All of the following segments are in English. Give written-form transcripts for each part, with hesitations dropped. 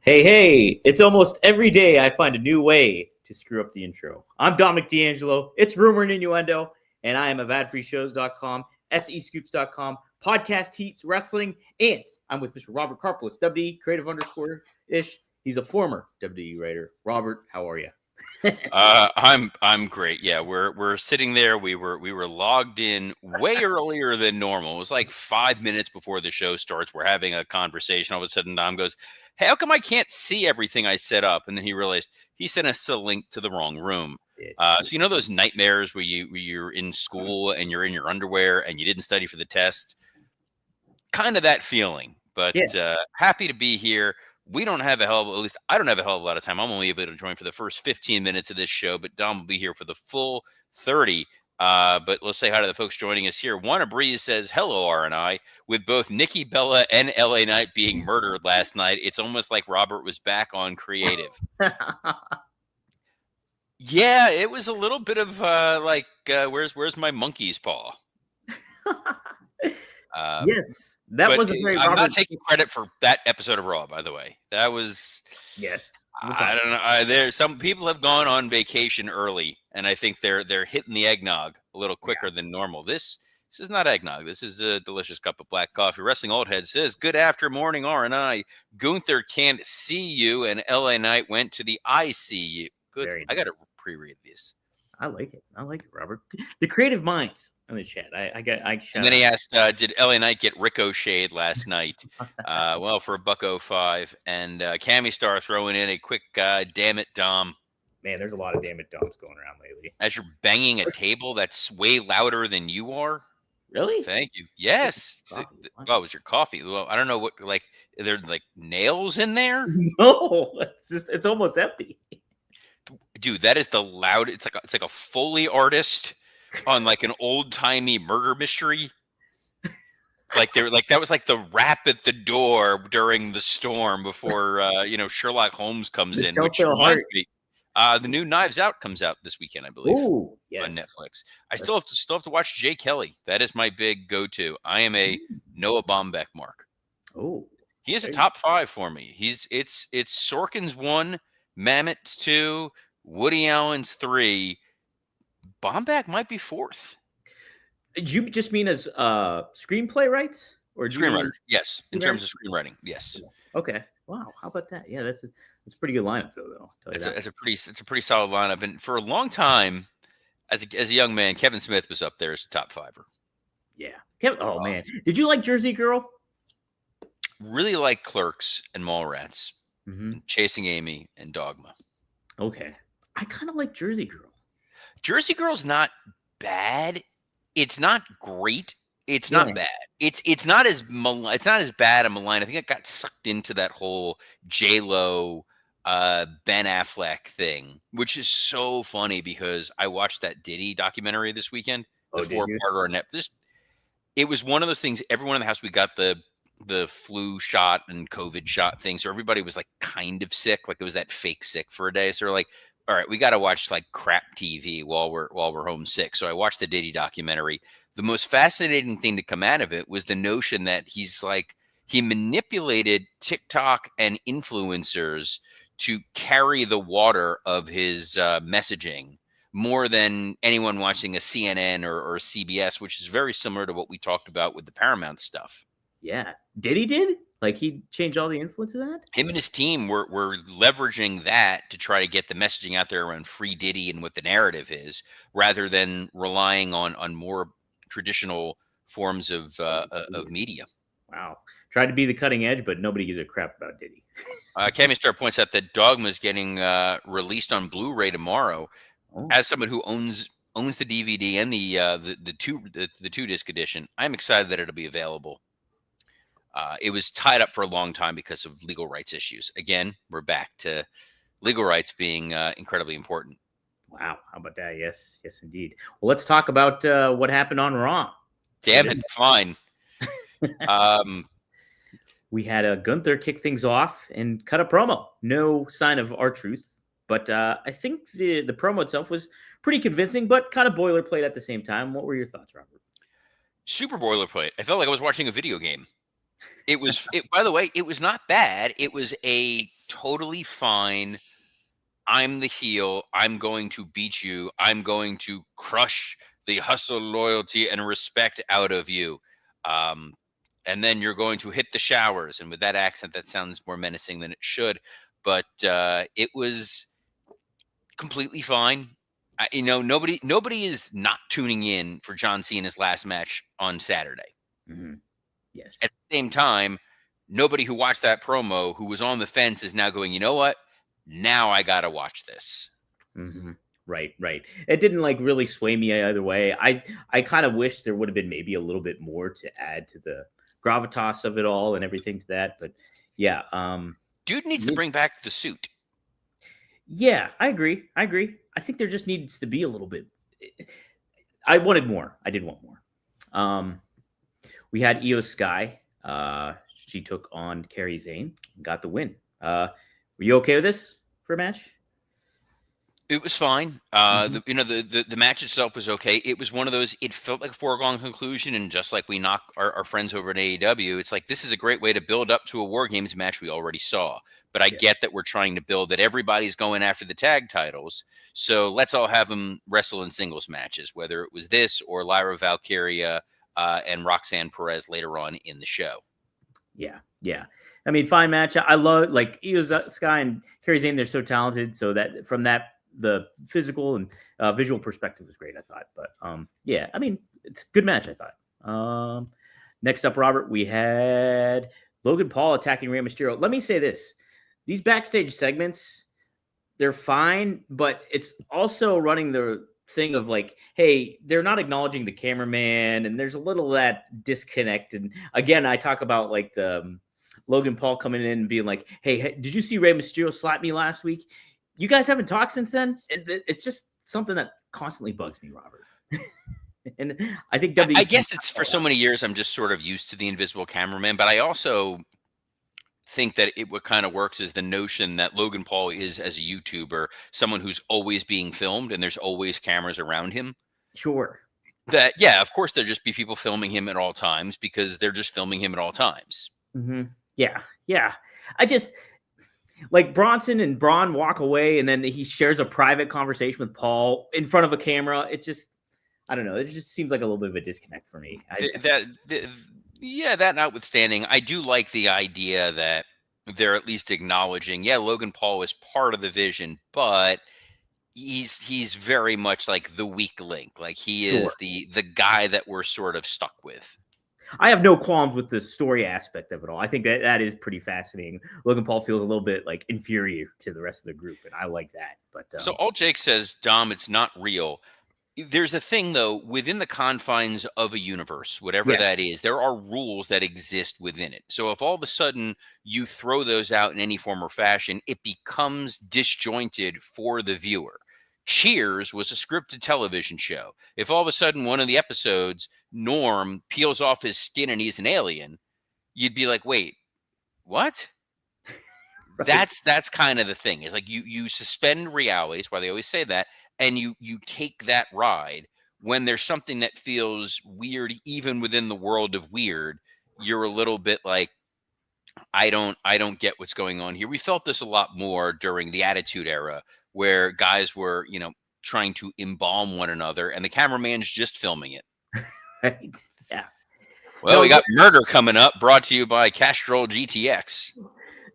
Hey, it's almost every day I find a new way to screw up the intro. I'm Dominic D'Angelo. It's Rumor and Innuendo, and I am of adfreeshows.com, SEScoops.com, Podcast Heats, Wrestling, and I'm with Mr. Robert Karpelis, WD creative _ish. He's a former WD writer. Robert, how are you? I'm great. Yeah, we're sitting there. We were logged in way earlier than normal. It was like 5 minutes before the show starts. We're having a conversation. All of a sudden, Dom goes, "Hey, how come I can't see everything I set up?" And then he realized he sent us a link to the wrong room. So you know those nightmares where you're in school and you're in your underwear and you didn't study for the test. Kind of that feeling. But Yes. happy to be here. We don't have at least I don't have a hell of a lot of time. I'm only able to join for the first 15 minutes of this show, but Dom will be here for the full 30. But let's say hi to the folks joining us here. Wanna Breeze says, hello, R&I. With both Nikki Bella and LA Knight being murdered last night, it's almost like Robert was back on creative. Yeah, it was a little bit of where's my monkey's paw? Yes. That was a great I'm Robert. not taking credit for that episode of Raw, by the way. That was Yes. I don't know. There's some people have gone on vacation early, and I think they're hitting the eggnog a little quicker than normal. This is not eggnog. This is a delicious cup of black coffee. Wrestling Old Head says, "Good after morning, R&I. Gunther can't see you, and LA Knight went to the ICU." Good. Very I got to nice. pre-read this. I like it, Robert. The creative minds in the chat. And then he asked, "Did LA Knight get ricocheted last night?" Well, for $1.05, and Cammy Star throwing in a quick, "Damn it, Dom." Man, there's a lot of damn it Doms going around lately. As you're banging a table that's way louder than you are. Really? Thank you. Yes. Oh, it was your coffee. Well, I don't know what, like, are there like nails in there? No, it's almost empty. Dude, that is the loud. It's like a Foley artist on like an old timey murder mystery. Like that was like the rap at the door during the storm before Sherlock Holmes comes in, which reminds me. The new Knives Out comes out this weekend, I believe. Ooh, yes. On Netflix. I still have to watch Jay Kelly. That is my big go-to. I am a Noah Baumbach mark. Oh, he is a top 5 for me. It's Sorkin's 1, Mamet's 2, Woody Allen's 3. Baumbach might be 4th. Do you just mean as screenplay rights or screenwriter? Yes, in terms of screenwriting, yes. Okay. Wow, how about that? Yeah, that's a pretty good lineup though. It's a pretty solid lineup, and for a long time, as a young man, Kevin Smith was up there as a top 5er. Yeah, Kevin. Oh man, did you like Jersey Girl? Really like Clerks and Mallrats, and Chasing Amy and Dogma. Okay, I kind of like Jersey Girl. Jersey Girl's not bad. It's not great. It's not bad. It's not as bad a malign. I think it got sucked into that whole J-Lo, Ben Affleck thing, which is so funny because I watched that Diddy documentary this weekend, the 4-parter on Netflix. It was one of those things. Everyone in the house, we got the flu shot and COVID shot thing, so everybody was like kind of sick, like it was that fake sick for a day. So we're like, all right, we got to watch like crap TV while we're home sick. So I watched the Diddy documentary. The most fascinating thing to come out of it was the notion that he manipulated TikTok and influencers to carry the water of his messaging more than anyone watching a CNN or CBS, which is very similar to what we talked about with the Paramount stuff. Yeah. Diddy did? Like he changed all the influence of that? Him and his team were leveraging that to try to get the messaging out there around free Diddy and what the narrative is, rather than relying on more traditional forms of media. Wow. Tried to be the cutting edge, but nobody gives a crap about Diddy. Cammy Star points out that Dogma is getting released on Blu-ray tomorrow. Oh. As someone who owns the DVD and the two disc edition, I'm excited that it'll be available. It was tied up for a long time because of legal rights issues. Again, we're back to legal rights being incredibly important. Wow. How about that? Yes, indeed. Well, let's talk about what happened on Raw. Damn it. Fine. We had Gunther kick things off and cut a promo. No sign of R-Truth, but I think the promo itself was pretty convincing, but kind of boilerplate at the same time. What were your thoughts, Robert? Super boilerplate. I felt like I was watching a video game. By the way, it was not bad. It was a totally fine. I'm the heel. I'm going to beat you. I'm going to crush the hustle, loyalty, and respect out of you. And then you're going to hit the showers. And with that accent, that sounds more menacing than it should. But it was completely fine. Nobody is not tuning in for John Cena's last match on Saturday. Mm-hmm. Yes. At the same time, nobody who watched that promo who was on the fence is now going, you know what? Now I got to watch this. Mm-hmm. Right. It didn't like really sway me either way. I kind of wish there would have been maybe a little bit more to add to the gravitas of it all and everything to that. But yeah, dude needs to bring back the suit. Yeah, I agree. I think there just needs to be a little bit. I wanted more. I did want more. We had Io Sky. She took on Kairi Sane and got the win. Were you okay with this for a match? It was fine. The match itself was okay. It was one of those, it felt like a foregone conclusion. And just like we knock our friends over at AEW, it's like, this is a great way to build up to a War Games match we already saw. But I get that we're trying to build that everybody's going after the tag titles. So let's all have them wrestle in singles matches, whether it was this or Lyra Valkyria and Roxanne Perez later on in the show. Yeah. I mean, fine match. I love like Io Sky and Kairi Sane. They're so talented. So that from that, the physical and visual perspective was great, I thought. But yeah, I mean, it's a good match, I thought. Next up, Robert, we had Logan Paul attacking Rey Mysterio. Let me say this. These backstage segments, they're fine, but it's also running the thing of like, hey, they're not acknowledging the cameraman, and there's a little of that disconnect. And again, I talk about like the Logan Paul coming in and being like, hey, did you see Rey Mysterio slap me last week? You guys haven't talked since then? It's just something that constantly bugs me, Robert. And I think I guess it's for so many years I'm just sort of used to the invisible cameraman, but I also think that what kind of works is the notion that Logan Paul is, as a YouTuber, someone who's always being filmed and there's always cameras around him. Sure. That, yeah, of course there'll just be people filming him at all times because they're just filming him at all times. Mm-hmm. Yeah. I just... like Bronson and Braun walk away and then he shares a private conversation with Paul in front of a camera. It just, I don't know. It just seems like a little bit of a disconnect for me. That notwithstanding, I do like the idea that they're at least acknowledging, Logan Paul is part of the vision, but he's very much like the weak link. Like he is the guy that we're sort of stuck with. I have no qualms with the story aspect of it all. I think that is pretty fascinating. Logan Paul feels a little bit like inferior to the rest of the group, and I like that. But so all Jake says, Dom, it's not real. There's a thing, though, within the confines of a universe, whatever that is, there are rules that exist within it. So if all of a sudden you throw those out in any form or fashion, it becomes disjointed for the viewer. Cheers was a scripted television show. If all of a sudden one of the episodes, Norm peels off his skin and he's an alien, you'd be like, wait, what? Right. That's kind of the thing. It's like you suspend reality. That's why they always say that. And you take that ride when there's something that feels weird, even within the world of weird. You're a little bit like, I don't get what's going on here. We felt this a lot more during the Attitude Era, where guys were, trying to embalm one another, and the cameraman's just filming it. Right? Yeah. Well, we got Murder coming up, brought to you by Castrol GTX.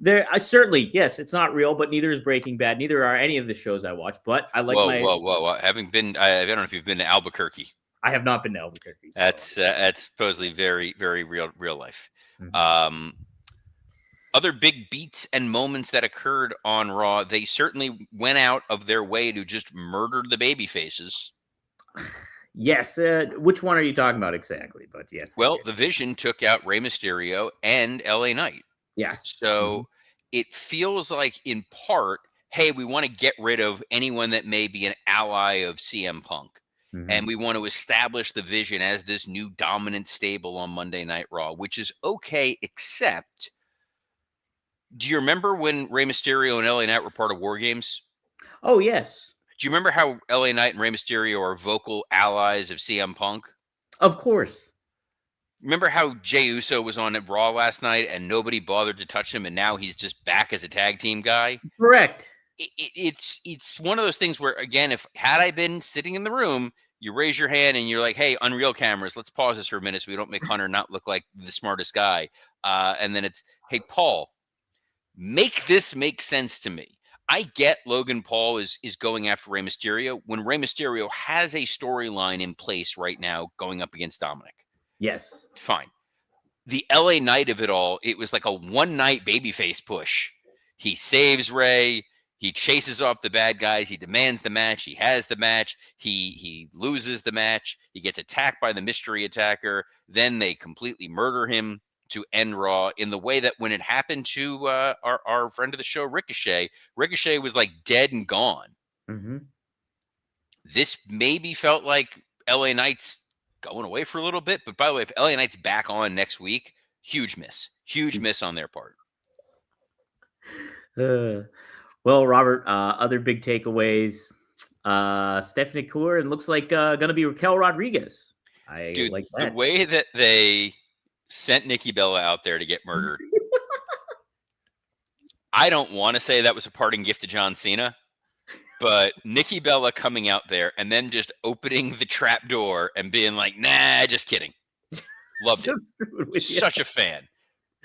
I certainly, yes, it's not real, but neither is Breaking Bad. Neither are any of the shows I watch. But I like Whoa! I don't know if you've been to Albuquerque. I have not been to Albuquerque. So. That's supposedly very, very real life. Mm-hmm. Other big beats and moments that occurred on Raw, they certainly went out of their way to just murder the baby faces. Yes. Which one are you talking about exactly? But yes. Well, the Vision took out Rey Mysterio and LA Knight. Yes. So it feels like, in part, hey, we want to get rid of anyone that may be an ally of CM Punk. Mm-hmm. And we want to establish the Vision as this new dominant stable on Monday Night Raw, which is okay, except... do you remember when Rey Mysterio and LA Knight were part of War Games? Oh, yes. Do you remember how LA Knight and Rey Mysterio are vocal allies of CM Punk? Of course. Remember how Jey Uso was on Raw last night and nobody bothered to touch him, and now he's just back as a tag team guy? Correct. It's one of those things where, again, if had I been sitting in the room, you raise your hand and you're like, "Hey, Unreal cameras, let's pause this for a minute so we don't make Hunter not look like the smartest guy." And then it's, "Hey, Paul, make this make sense to me." I get Logan Paul is going after Rey Mysterio when Rey Mysterio has a storyline in place right now going up against Dominic. Yes. Fine. The LA Knight of it all, it was like a one-night babyface push. He saves Rey. He chases off the bad guys. He demands the match. He has the match. He loses the match. He gets attacked by the mystery attacker. Then they completely murder him to end Raw in the way that when it happened to our friend of the show, Ricochet was like dead and gone. Mm-hmm. This maybe felt like LA Knight's going away for a little bit. But by the way, if LA Knight's back on next week, huge miss on their part. Well, Robert, other big takeaways. Stephanie Kaur, and looks like going to be Raquel Rodriguez. Dude, like that. The way that they sent Nikki Bella out there to get murdered. I don't want to say that was a parting gift to John Cena, but Nikki Bella coming out there and then just opening the trap door and being like, "Nah, just kidding." Loved it. Such a fan.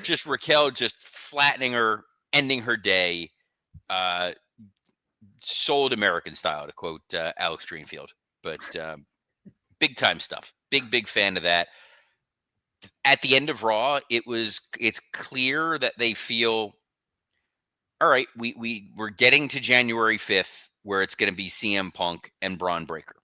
Just Raquel just flattening her, ending her day. Sold American style, to quote Alex Greenfield. But big time stuff. Big fan of that. At the end of Raw, it's clear that they feel, all right, we're getting to January 5th where it's going to be CM Punk and Braun Breaker.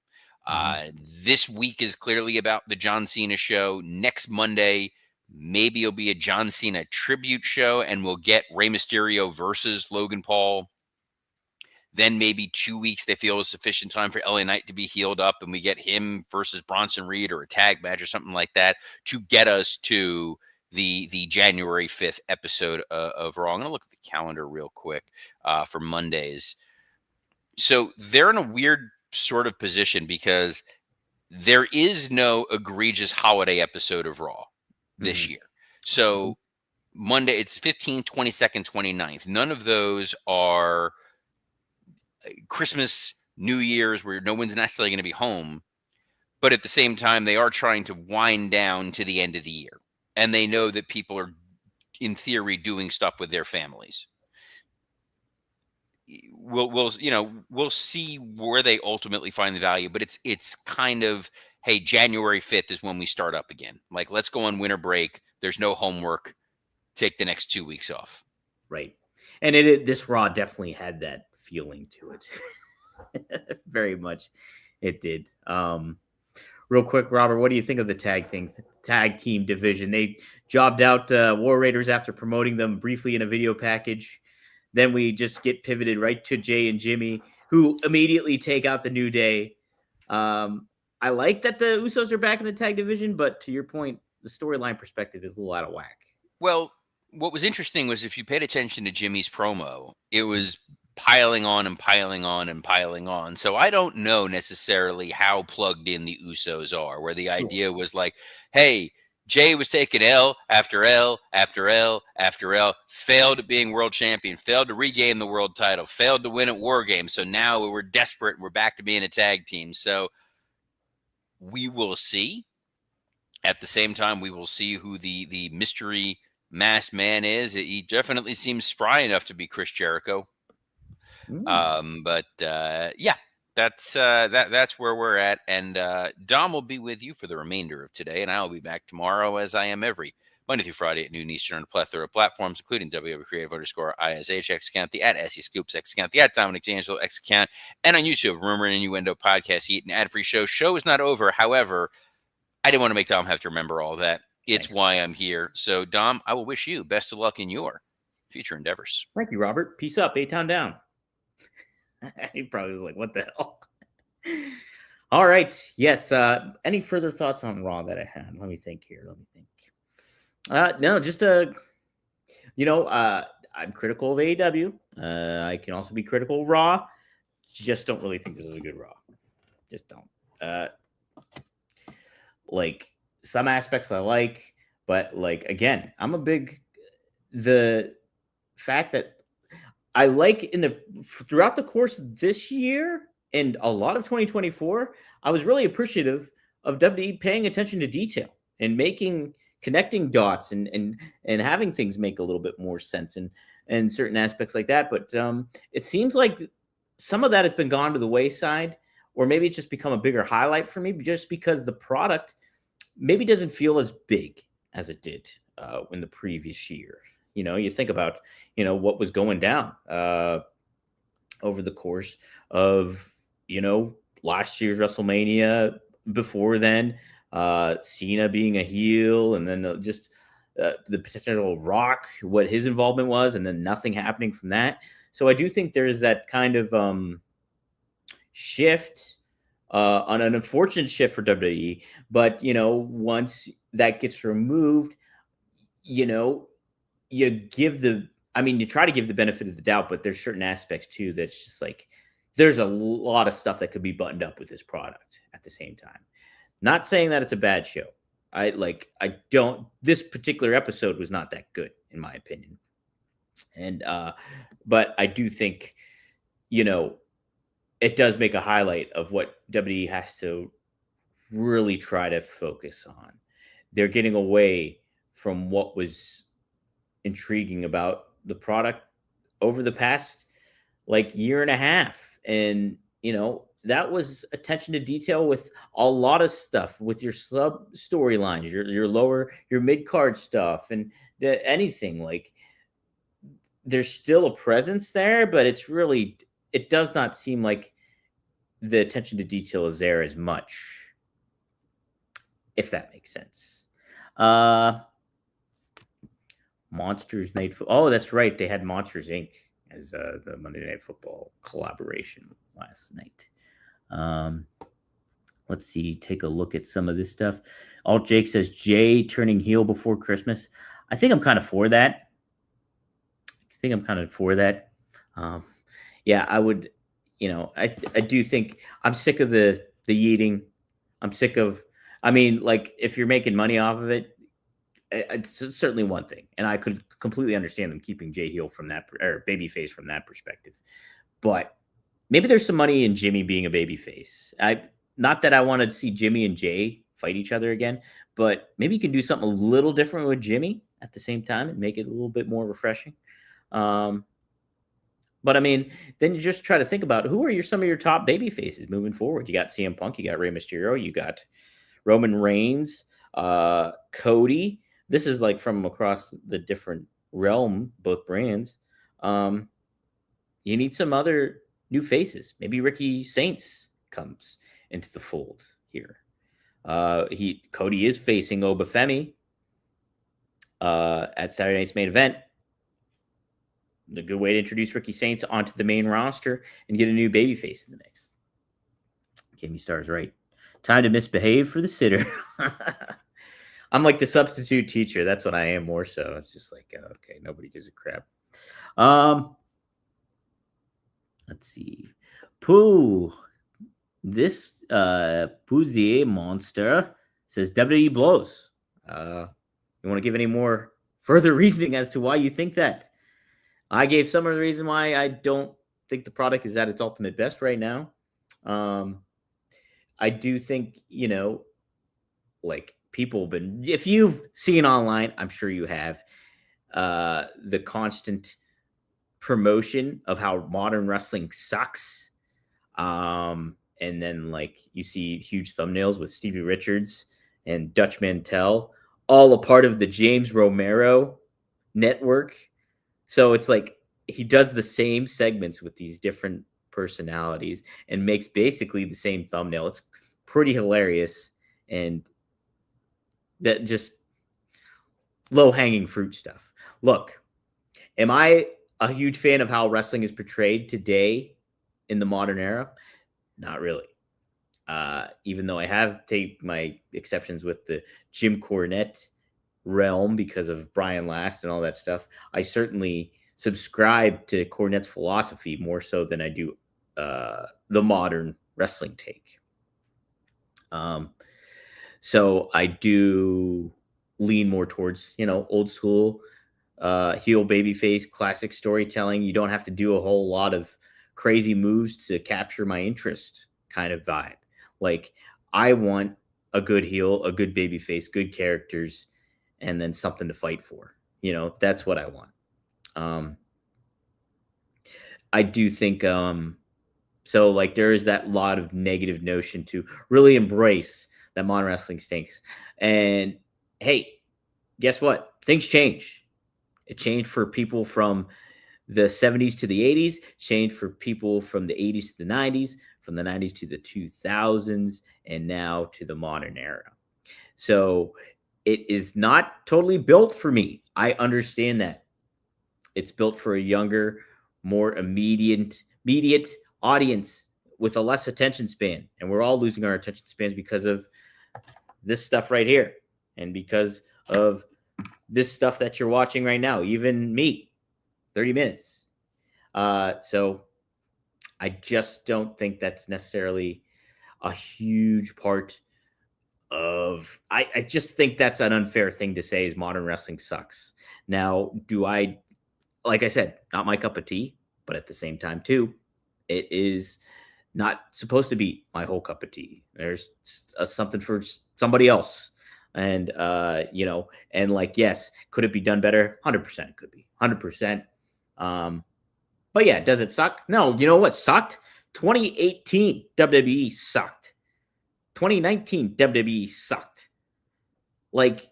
This week is clearly about the John Cena show. Next Monday, maybe it'll be a John Cena tribute show, and we'll get Rey Mysterio versus Logan Paul. Then maybe 2 weeks they feel is sufficient time for LA Knight to be healed up, and we get him versus Bronson Reed or a tag match or something like that to get us to the January 5th episode of Raw. I'm going to look at the calendar real quick for Mondays. So they're in a weird sort of position because there is no egregious holiday episode of Raw this year. So Monday, it's 15th, 22nd, 29th. None of those are Christmas, New Year's, where no one's necessarily going to be home. But at the same time, they are trying to wind down to the end of the year. And they know that people are, in theory, doing stuff with their families. We'll see where they ultimately find the value, but it's kind of, hey, January 5th is when we start up again. Like, let's go on winter break. There's no homework. Take the next 2 weeks off. Right. And this Raw definitely had that feeling to it. Very much it did. Real quick, Robert, what do you think of the tag team division? They jobbed out War Raiders after promoting them briefly in a video package. Then we just get pivoted right to Jay and Jimmy, who immediately take out the New Day. I like that the Usos are back in the tag division, but to your point, the storyline perspective is a little out of whack. Well, what was interesting was if you paid attention to Jimmy's promo, it was piling on and piling on and piling on. So I don't know necessarily how plugged in the Usos are, where the idea was like, hey, Jay was taking L after L after L after L, failed at being world champion, failed to regain the world title, failed to win at War Games. So now we're desperate and we're back to being a tag team. So we will see. At the same time, we will see who the mystery masked man is. He definitely seems spry enough to be Chris Jericho. But yeah, that's where we're at. And Dom will be with you for the remainder of today, and I'll be back tomorrow, as I am every Monday through Friday at noon Eastern on a plethora of platforms, including WWCreative_ISH X account, the @SE Scoops X account, the @Dominic D'Angelo X account, and on YouTube, Rumor and Innuendo Podcast Heat, an ad-free show. Show is not over. However, I didn't want to make Dom have to remember all that. It's why I'm here. So, Dom, I will wish you best of luck in your future endeavors. Thank you, Robert. Peace up. A-Town down. He probably was like, what the hell? All right. Yes. Any further thoughts on Raw that I had? Let me think here. No, just I'm critical of AEW. I can also be critical of Raw. Just don't really think this is a good Raw. Just don't. some aspects I like, but like again, I'm a big the fact that I like in the throughout the course of this year and a lot of 2024, I was really appreciative of WWE paying attention to detail and making connecting dots and having things make a little bit more sense and certain aspects like that. But it seems like some of that has been gone to the wayside, or maybe it's just become a bigger highlight for me, just because the product maybe doesn't feel as big as it did in the previous year. You think about what was going down over the course of last year's WrestleMania. Before then, Cena being a heel, and then just the potential Rock, what his involvement was, and then nothing happening from that. So I do think there's that kind of shift, on an unfortunate shift for WWE. But once that gets removed, you know, you give the I mean, you try to give the benefit of the doubt, but there's certain aspects too that's just like there's a lot of stuff that could be buttoned up with this product at the same time. Not saying that it's a bad show. I don't this particular episode was not that good in my opinion. And but I do think, you know, it does make a highlight of what WWE has to really try to focus on. They're getting away from what was intriguing about the product over the past like year and a half. And, that was attention to detail with a lot of stuff with your sub storylines, your mid card stuff, and anything like there's still a presence there, but it does not seem like the attention to detail is there as much, if that makes sense. Monsters Night Oh, that's right. They had Monsters Inc. as the Monday Night Football collaboration last night. Let's see. Take a look at some of this stuff. Alt Jake says Jay turning heel before Christmas. I think I'm kind of for that. Yeah, I would. I do think I'm sick of the eating. I'm sick of. I mean, like if you're making money off of it, it's certainly one thing, and I could completely understand them keeping Jay heel from that or babyface from that perspective. But maybe there's some money in Jimmy being a babyface. Not that I want to see Jimmy and Jay fight each other again, but maybe you can do something a little different with Jimmy at the same time and make it a little bit more refreshing. But I mean, then you just try to think about who are some of your top baby faces moving forward. You got CM Punk, you got Rey Mysterio, you got Roman Reigns, Cody. This is like from across the different realm, both brands. You need some other new faces. Maybe Ricky Saints comes into the fold here. Cody is facing Obafemi at Saturday night's main event. A good way to introduce Ricky Saints onto the main roster and get a new babyface in the mix. Kimmy Star's right. Time to misbehave for the sitter. I'm like the substitute teacher. That's what I am more so. It's just like, okay, nobody gives a crap. Let's see. Pooh. This Pouzier monster says WWE blows. You want to give any more further reasoning as to why you think that? I gave some of the reason why I don't think the product is at its ultimate best right now. I do think, like people have been, if you've seen online, I'm sure you have, the constant promotion of how modern wrestling sucks. And then like you see huge thumbnails with Stevie Richards and Dutch Mantel, all a part of the James Romero network. So it's like he does the same segments with these different personalities and makes basically the same thumbnail. It's pretty hilarious, and that just low-hanging fruit stuff. Look, am I a huge fan of how wrestling is portrayed today in the modern era? Not really. Even though I have taken my exceptions with the Jim Cornette realm because of Brian Last and all that stuff, I certainly subscribe to Cornette's philosophy more so than I do the modern wrestling take. So I do lean more towards, old school heel babyface classic storytelling. You don't have to do a whole lot of crazy moves to capture my interest kind of vibe. Like I want a good heel, a good babyface, good characters, and then something to fight for. That's what I want. Um, I do think so like there is that lot of negative notion to really embrace that modern wrestling stinks. And hey, guess what? Things change. It changed for people from the 70s to the 80s, changed for people from the 80s to the 90s, from the 90s to the 2000s, and now to the modern era. So it is not totally built for me. I understand that. It's built for a younger, more immediate audience with a less attention span. And we're all losing our attention spans because of this stuff right here and because of this stuff that you're watching right now, even me, 30 minutes. So I just don't think that's necessarily a huge part of, I just think that's an unfair thing to say is modern wrestling sucks. Now, like I said, not my cup of tea, but at the same time too, it is not supposed to be my whole cup of tea. There's something for somebody else. And, and like, yes, could it be done better? 100% could be 100%. But yeah, does it suck? No, you know what sucked? 2018 WWE sucked. 2019 WWE sucked. Like,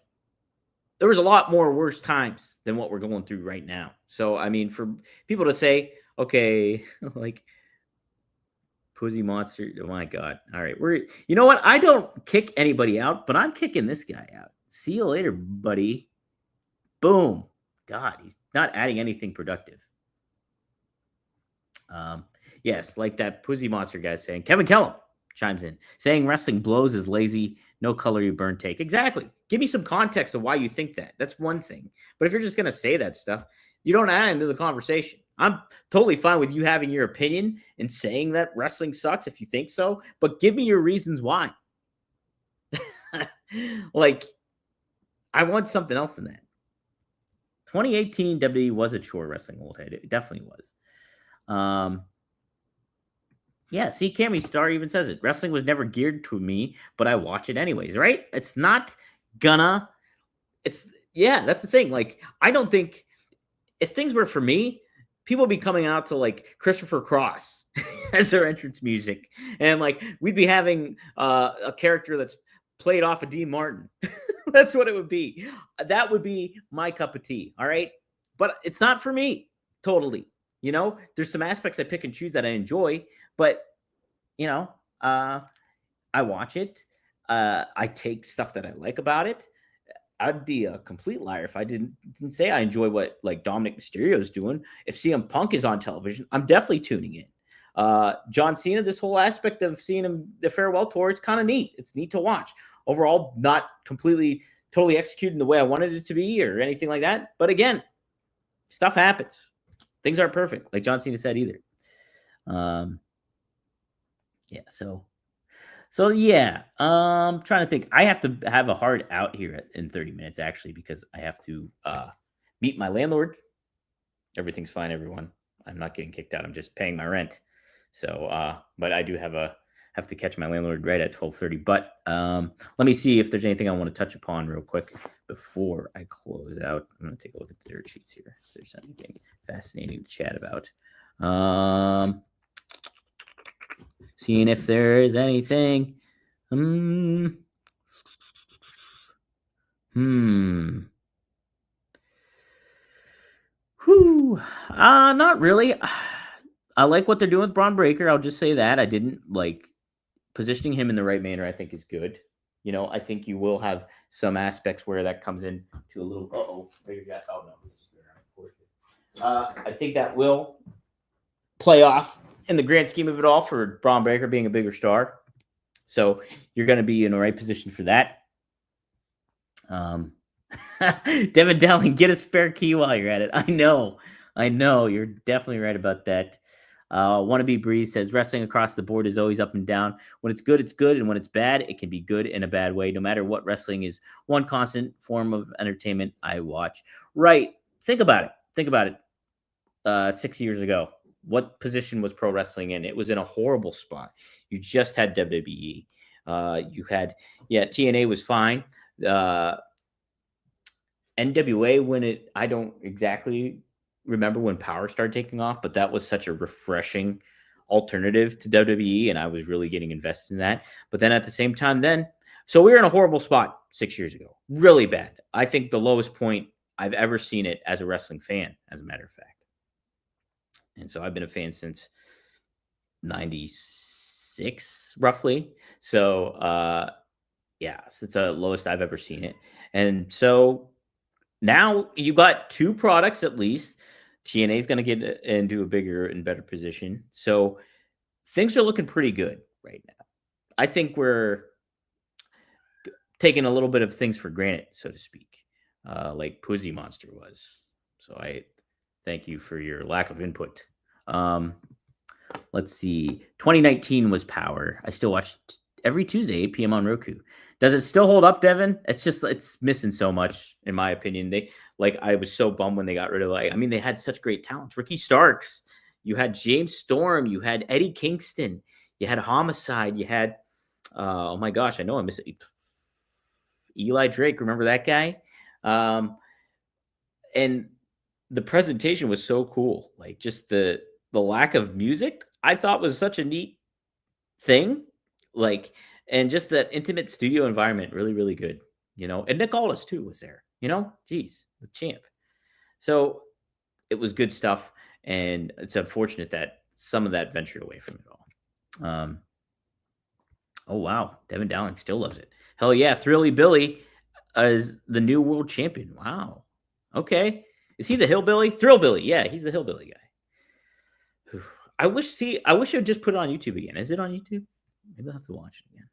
there was a lot more worse times than what we're going through right now. So, I mean, for people to say, okay, like, Pussy Monster, oh my God. All right. You know what? I don't kick anybody out, but I'm kicking this guy out. See you later, buddy. Boom. God, he's not adding anything productive. Yes, like that Pussy Monster guy saying, Kevin Kellum chimes in, saying wrestling blows is lazy, no color you burn take. Exactly. Give me some context of why you think that. That's one thing. But if you're just going to say that stuff, you don't add into the conversation. I'm totally fine with you having your opinion and saying that wrestling sucks if you think so, but give me your reasons why. Like, I want something else than that. 2018 WWE was a chore wrestling old head. It definitely was. Yeah, see, Cammy Star even says it. Wrestling was never geared to me, but I watch it anyways, right? It's not gonna. That's the thing. Like, I don't think if things were for me, people would be coming out to like Christopher Cross as their entrance music, and like we'd be having a character that's played off of Dean Martin. That's what it would be. That would be my cup of tea. All right, but it's not for me totally. There's some aspects I pick and choose that I enjoy, but I watch it. I take stuff that I like about it. I'd be a complete liar if I didn't say I enjoy what like Dominic Mysterio is doing. If CM Punk is on television, I'm definitely tuning in. John Cena, this whole aspect of seeing him the farewell tour, it's kind of neat. It's neat to watch. Overall, not completely, totally executing the way I wanted it to be or anything like that. But again, stuff happens. Things aren't perfect, like John Cena said either. Yeah, so yeah, trying to think. I have to have a hard out here in 30 minutes actually because I have to meet my landlord. Everything's fine, everyone. I'm not getting kicked out. I'm just paying my rent. So, but I do have to catch my landlord right at 12:30. But let me see if there's anything I want to touch upon real quick before I close out. I'm going to take a look at the dirt sheets here. If there's anything fascinating to chat about. Seeing if there is anything. Not really. I like what they're doing with Braun Breaker. I'll just say that. I didn't like positioning him in the right manner, I think is good. I think you will have some aspects where that comes in to a little. I think that will play off in the grand scheme of it all for Braun Breaker being a bigger star. So you're going to be in the right position for that. Devin Dowling, get a spare key while you're at it. I know. You're definitely right about that. Wannabe Breeze says wrestling across the board is always up and down. When it's good, it's good, and when it's bad, it can be good in a bad way. No matter what, wrestling is one constant form of entertainment I watch. Right? Think about it. Think about it. 6 years ago, what position was pro wrestling in? It was in a horrible spot. You just had WWE. You had TNA was fine. NWA I don't exactly remember when Power started taking off, but that was such a refreshing alternative to WWE, and I was really getting invested in that. But then at the same time, so we were in a horrible spot 6 years ago, really bad. I think the lowest point I've ever seen it as a wrestling fan, as a matter of fact. And so I've been a fan since 96, roughly. So, it's the lowest I've ever seen it. And so now you got two products at least. TNA is going to get into a bigger and better position. So things are looking pretty good right now. I think we're taking a little bit of things for granted, so to speak, like Pussy Monster was. So I thank you for your lack of input. Let's see. 2019 was Power. I still watch every Tuesday, 8 p.m. on Roku. Does it still hold up, Devin? It's missing so much, in my opinion. I was so bummed when they got rid of they had such great talents. Ricky Starks, you had James Storm, you had Eddie Kingston, you had Homicide, you had oh my gosh, I know I miss it. Eli Drake, remember that guy? And the presentation was so cool. Like just the lack of music, I thought was such a neat thing. And just that intimate studio environment, really, really good. And Nick Aldis too was there. Geez, the champ. So it was good stuff, and it's unfortunate that some of that ventured away from it all. Oh wow, Devin Dowling still loves it. Hell yeah, Thrilly Billy is the new world champion. Wow. Okay, is he the hillbilly? Thrill Billy, yeah, he's the hillbilly guy. I wish I'd just put it on YouTube again. Is it on YouTube? Maybe I'll have to watch it again.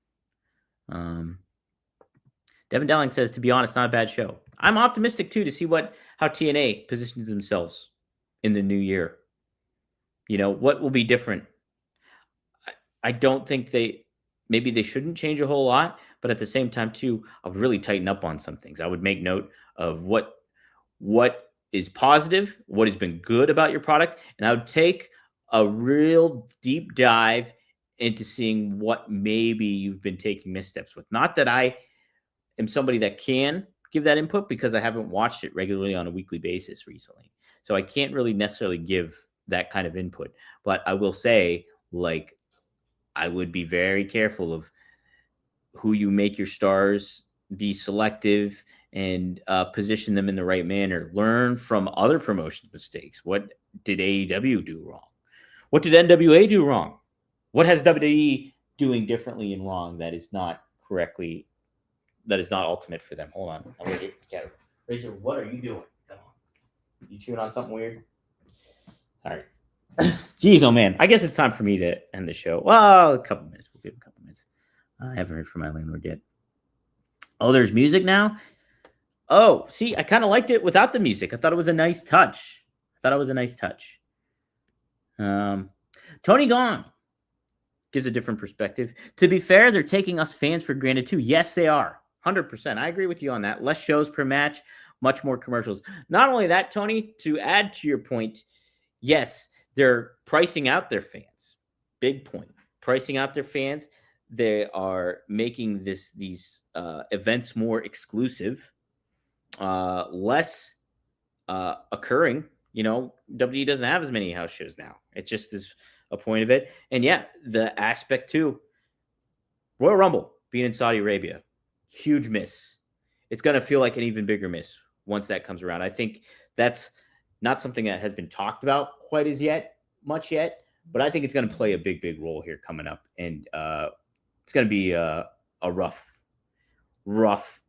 Devin Dowling says, to be honest, not a bad show. I'm optimistic too to see how TNA positions themselves in the new year. What will be different. I don't think maybe they shouldn't change a whole lot, but at the same time too, I would really tighten up on some things. I would make note of what is positive, what has been good about your product, and I would take a real deep dive into seeing what maybe you've been taking missteps with. Not that I am somebody that can give that input because I haven't watched it regularly on a weekly basis recently. So I can't really necessarily give that kind of input. But I will say, I would be very careful of who you make your stars, be selective, and position them in the right manner. Learn from other promotions' mistakes. What did AEW do wrong? What did NWA do wrong? What has WWE doing differently and wrong that is not ultimate for them? Hold on. I'm going to get the Razor, what are you doing? Come on. You chewing on something weird? All right. Jeez, oh man. I guess it's time for me to end the show. Well, a couple minutes. We'll give him a couple minutes. I haven't heard from my landlord yet. Oh, there's music now? Oh, see, I kind of liked it without the music. I thought it was a nice touch. Tony Gong gives a different perspective. To be fair, they're taking us fans for granted too. Yes, they are. 100%. I agree with you on that. Less shows per match, much more commercials. Not only that, Tony, to add to your point, yes, they're pricing out their fans. Big point. Pricing out their fans. They are making these events more exclusive, less occurring. WWE doesn't have as many house shows now. It just is a point of it. And yeah, the aspect too. Royal Rumble being in Saudi Arabia, huge miss. It's going to feel like an even bigger miss once that comes around. I think that's not something that has been talked about quite as much yet, but I think it's going to play a big, big role here coming up. And it's going to be a rough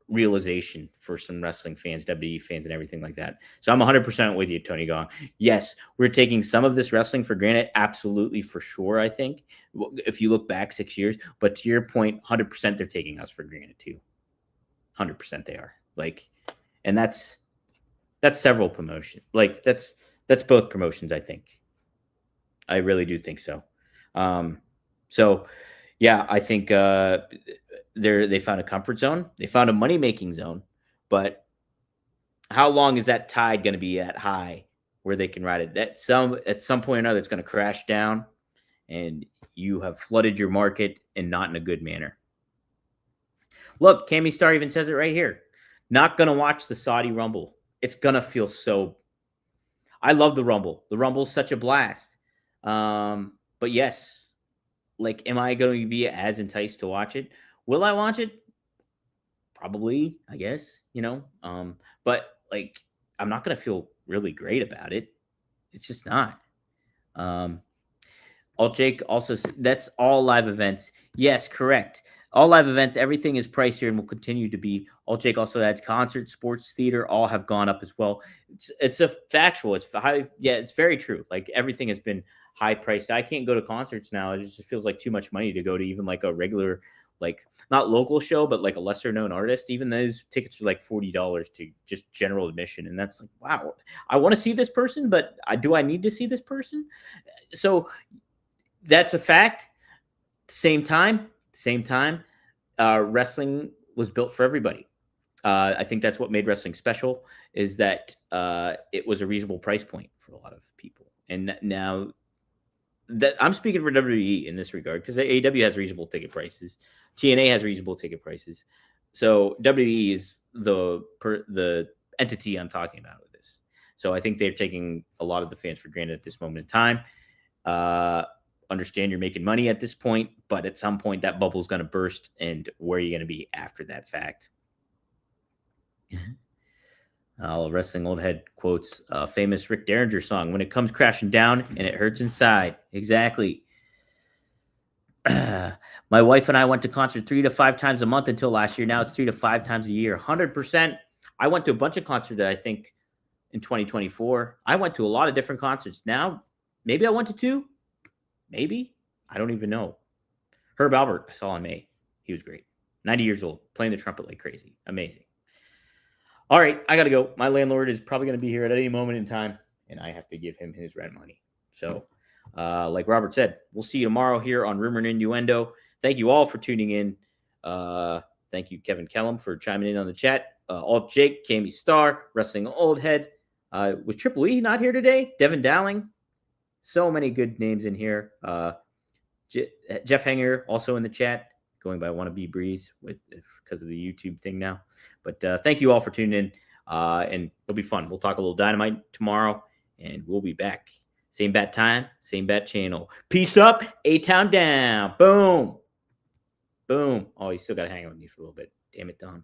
realization for some wrestling fans, WWE fans, and everything like that. So I'm 100% with you, Tony Gong. Yes, we're taking some of this wrestling for granted. Absolutely, for sure, I think, if you look back 6 years. But to your point, 100% they're taking us for granted too. 100% they are. And that's several promotions. That's both promotions, I think. I really do think so. So yeah, I think they found a comfort zone. They found a money making zone, but how long is that tide going to be at high where they can ride it? That some at some point or another, it's going to crash down, and you have flooded your market and not in a good manner. Look, Cammy Star even says it right here. Not going to watch the Saudi Rumble. It's going to feel so. I love the Rumble. The Rumble's such a blast. But yes, like, am I going to be as enticed to watch it? Will I watch it? Probably, I guess, but like, I'm not going to feel really great about it. It's just not. Um, Alt Jake also, that's all live events. Yes, correct. All live events, everything is pricier and will continue to be. Alt Jake also adds concerts, sports, theater, all have gone up as well. It's a factual. It's high. Yeah, it's very true. Like, everything has been high priced. I can't go to concerts now. It just feels like too much money to go to even like a regular, like, not local show, but like a lesser known artist. Even those tickets are like $40 to just general admission, and that's like, wow. I want to see this person, but do I need to see this person? So that's a fact. Same time, wrestling was built for everybody. I think that's what made wrestling special, is that it was a reasonable price point for a lot of people. And now that I'm speaking for WWE in this regard, because AEW has reasonable ticket prices, TNA has reasonable ticket prices, so WWE is the entity I'm talking about with this. So I think they're taking a lot of the fans for granted at this moment in time. Understand you're making money at this point, but at some point that bubble's going to burst, and where are you going to be after that fact? Wrestling old head quotes famous Rick Derringer song, "When it comes crashing down and it hurts inside." Exactly. My wife and I went to concert 3 to 5 times a month until last year. Now it's 3 to 5 times a year. 100%. I went to a bunch of concerts that I think in 2024. I went to a lot of different concerts. Now, maybe I went to 2. Maybe. I don't even know. Herb Albert, I saw in May. He was great. 90 years old, playing the trumpet like crazy. Amazing. All right, I got to go. My landlord is probably going to be here at any moment in time, and I have to give him his rent money. So, like Robert said, we'll see you tomorrow here on Rumor and Innuendo. Thank you all for tuning in. Thank you, Kevin Kellum, for chiming in on the chat. Alt Jake, Cammy Star, Wrestling Old Head. Was Triple E not here today? Devin Dowling. So many good names in here. Jeff Hanger also in the chat, going by Wannabe Breeze because of the YouTube thing now. But thank you all for tuning in, and it'll be fun. We'll talk a little Dynamite tomorrow, and we'll be back. Same bat time, same bat channel. Peace up, A-Town down. Boom. Boom. Oh, you still got to hang out with me for a little bit. Damn it, Don.